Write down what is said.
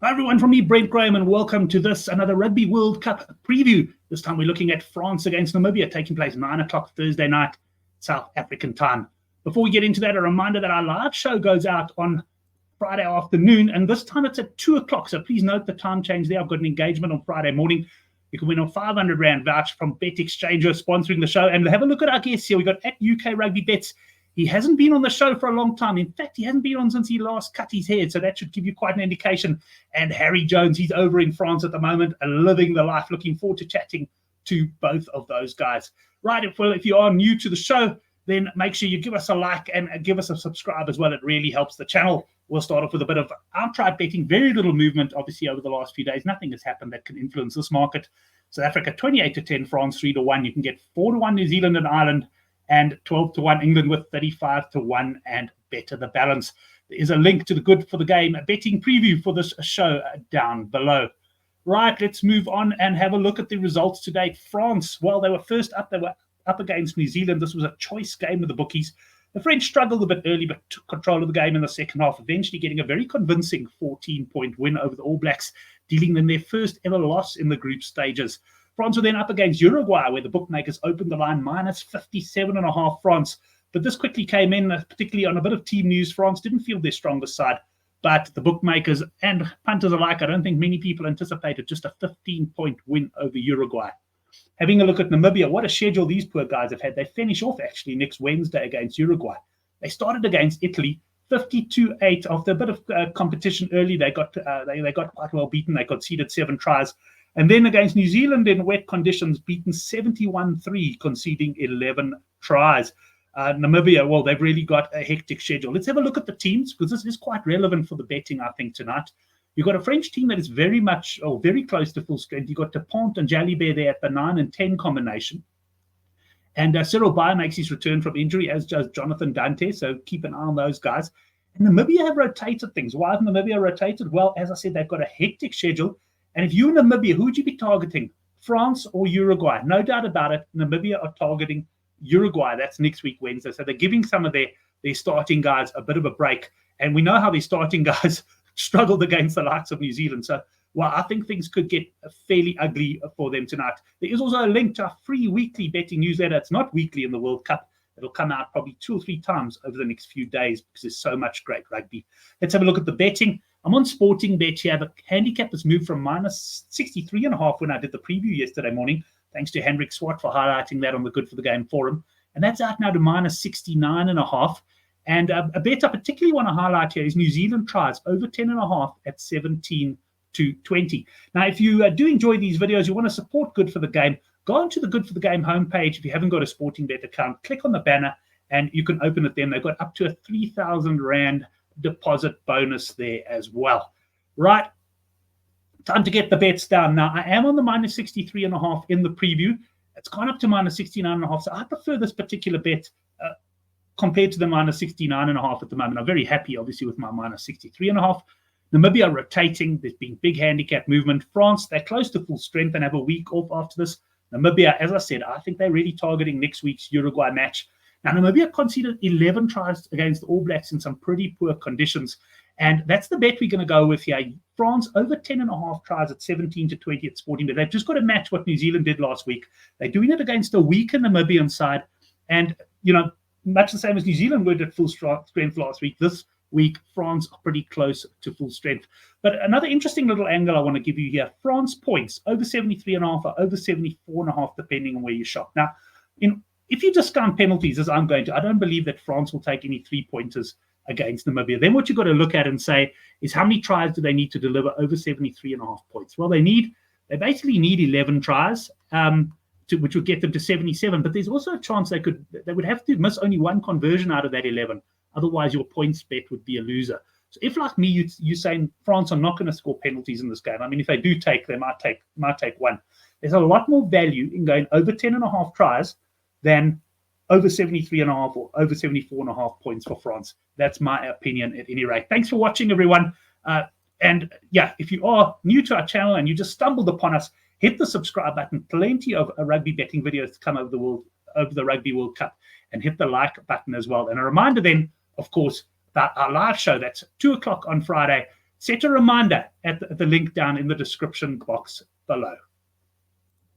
Hi everyone, from me, Brent Graham, and welcome to another Rugby World Cup preview. This time we're looking at France against Namibia, taking place 9 o'clock Thursday night, South African time. Before we get into that, a reminder that our live show goes out on Friday afternoon, and this time it's at 2 o'clock, so please note the time change there. I've got an engagement on Friday morning. You can win a 500 Rand voucher from Bet Exchanger sponsoring the show, and have a look at our guests here. We've got at UK Rugby Bets. He hasn't been on the show for a long time. In fact, he hasn't been on since he last cut his hair, so that should give you quite an indication. And Harry Jones, he's over in France at the moment, living the life. Looking forward to chatting to both of those guys. Right, if you are new to the show, then make sure you give us a like and give us a subscribe as well. It really helps the channel. We'll start off with a bit of outright betting. Very little movement, obviously, over the last few days. Nothing has happened that can influence this market. South Africa 28-10, France 3-1. You can get 4-1 New Zealand and Ireland, and 12-1 England with 35-1, and better the balance. There is a link to the Good for the Game betting preview for this show down below. Right, let's move on and have a look at the results today. France, well, they were first up. They were up against New Zealand. This was a choice game with the bookies. The French struggled a bit early, but took control of the game in the second half, eventually getting a very convincing 14-point win over the All Blacks, dealing them their first ever loss in the group stages. France were then up against Uruguay, where the bookmakers opened the line minus 57.5 France. But this quickly came in, particularly on a bit of team news. France didn't feel their strongest side, but the bookmakers and punters alike, I don't think many people anticipated just a 15-point win over Uruguay. Having a look at Namibia, what a schedule these poor guys have had. They finish off actually next Wednesday against Uruguay. They started against Italy 52-8 after a bit of competition early. They got quite well beaten. They conceded 7 tries. And then against New Zealand in wet conditions, beaten 71-3, conceding 11 tries. Namibia, well, they've really got a hectic schedule. Let's have a look at the teams, because this is quite relevant for the betting, I think, tonight. You've got a French team that is very close to full strength. You've got Dupont and Jalibert there at the 9 and 10 combination. And Cyril Bayer makes his return from injury, as does Jonathan Dante, so keep an eye on those guys. And Namibia have rotated things. Why have Namibia rotated? Well, as I said, they've got a hectic schedule. And if you're Namibia, who would you be targeting? France or Uruguay? No doubt about it, Namibia are targeting Uruguay. That's next week, Wednesday. So they're giving some of their starting guys a bit of a break. And we know how their starting guys struggled against the likes of New Zealand. So, well, I think things could get fairly ugly for them tonight. There is also a link to our free weekly betting newsletter. It's not weekly in the World Cup. It'll come out probably 2 or 3 times over the next few days because there's so much great rugby. Let's have a look at the betting. I'm on Sporting Bet here. The handicap has moved from minus 63.5 when I did the preview yesterday morning, thanks to Hendrik Swart for highlighting that on the Good for the Game forum. And that's out now to minus 69.5. And a bet I particularly want to highlight here is New Zealand tries over 10.5 at 17-20. Now, if you do enjoy these videos, you want to support Good for the Game, go onto the Good for the Game homepage. If you haven't got a Sporting Bet account, click on the banner and you can open it then. They've got up to a 3,000 Rand deposit bonus there as well. Right, time to get the bets down. Now, I am on the minus 63.5 in the preview. It's gone up to minus 69.5. So I prefer this particular bet compared to the minus 69.5 at the moment. I'm very happy, obviously, with my minus 63.5. Namibia rotating. There's been big handicap movement. France, they're close to full strength and have a week off after this. Namibia, as I said, I think they're really targeting next week's Uruguay match. Now, Namibia conceded 11 tries against the All Blacks in some pretty poor conditions. And that's the bet we're going to go with here. France over 10.5 tries at 17-20 at Sporting Bet. They've just got to match what New Zealand did last week. They're doing it against a weaker Namibian side. And, you know, much the same as New Zealand were at full strength last week. This week, France are pretty close to full strength. But another interesting little angle I want to give you here. France points over 73.5 or over 74.5, depending on where you shop. Now, if you discount penalties, as I'm going to, I don't believe that France will take any 3-pointers against Namibia. Then what you've got to look at and say is how many tries do they need to deliver over 73.5 points? Well, they basically need 11 tries, which would get them to 77. But there's also a chance they would have to miss only 1 conversion out of that 11. Otherwise, your points bet would be a loser. So if, like me, you're saying France are not going to score penalties in this game, I mean, if they do take, they might take 1. There's a lot more value in going over 10.5 tries than over 73.5 or over 74.5 points for France. That's my opinion at any rate. Thanks for watching, everyone. And yeah, if you are new to our channel and you just stumbled upon us, hit the subscribe button. Plenty of rugby betting videos to come over the Rugby World Cup, and hit the like button as well. And a reminder then, of course, about our live show. That's 2 o'clock on Friday, set a reminder at the link down in the description box below.